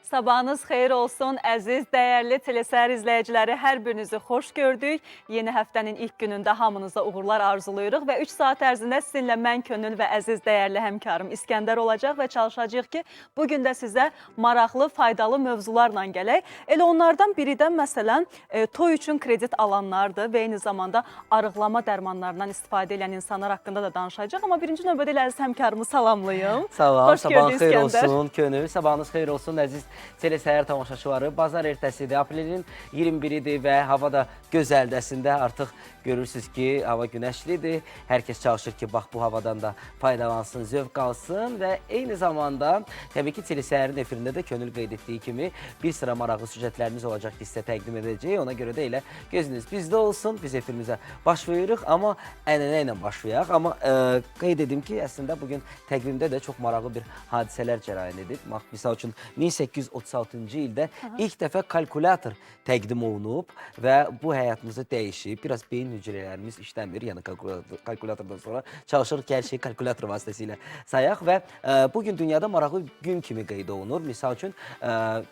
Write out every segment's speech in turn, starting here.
Sabahınız xeyir olsun, əziz, dəyərli telesəhər izləyiciləri, hər birinizi xoş gördük. Yeni həftənin ilk günündə hamınıza uğurlar arzulayırıq və 3 saat ərzində sizinlə mən Könül və əziz, dəyərli həmkarım İskəndər olacaq və çalışacağıq ki, bugün də sizə maraqlı, faydalı mövzularla gələk. Elə onlardan biri də məsələn, toy üçün kredit alanlardır və eyni zamanda arıqlama dərmanlarından istifadə edən insanlar haqqında da danışacaq. Amma birinci növbədə elə əziz həmkarımı salamlayım. Salam, Xoş sabahınız gördük xeyir İskəndər. olsun Könül, sabahınız xeyir olsun əziz telesəhər tamaşaçıları. Bazar ertəsidir, aprelin 21-idir və hava da gözəldəsində artıq görürsünüz ki, hava günəşlidir. Hər kəs çalışır ki, bax bu havadan da faydalansın, zövq alsın və eyni zamanda təbii ki, telesəhərin efirində də Könül qeyd etdiyi kimi bir sıra maraqlı süjetlərimiz olacaq ki, sizə təqdim edəcək. Ona görə də elə gözünüz bizdə olsun, biz efirimizə başlayırıq, amma ənənə ilə başlayaq. Amma qeyd edim ki, əslində bugün təqvimdə də çox maraqlı bir hadisələr cərəyan edib. Misal üçün 1836-cı ildə ilk dəfə kalkulator təqdim olunub və bu həyatımızı dəyişib. Biraz beyin hüceyrələrimiz işləmir, yəni kalkulatordan sonra çalışırıq ki, hər şeyi kalkulator vasitəsilə sayaq və bugün dünyada maraqlı gün kimi qeyd olunur. Misal üçün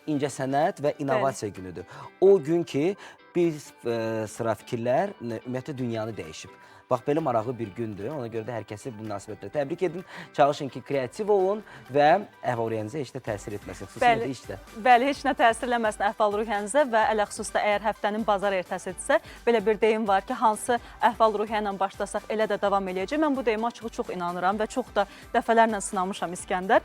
incəsənət və innovasiya günüdür. O gün ki, bir sıra fikirlər ümumiyyətlə dünyanı dəyişib. Bax, belə maraqlı bir gündür. Ona görə də hər kəsi bu münasibətlə təbrik edin. Çalışın ki, kreativ olun və əhval-ruhiyyənizə heç də təsir etməsin. Xüsusilə də işdə. Bəli, heç nə təsir eləməsin əhval-ruhiyyənizə və ələxüsusda əgər həftənin bazar ertəsidirsə, belə bir deyim var ki, hansı əhval-ruhiyyə ilə başlasaq elə də davam eləyəcək. Mən bu deyimə açığı çox inanıram və çox da dəfələrlə sınamışam İskəndər.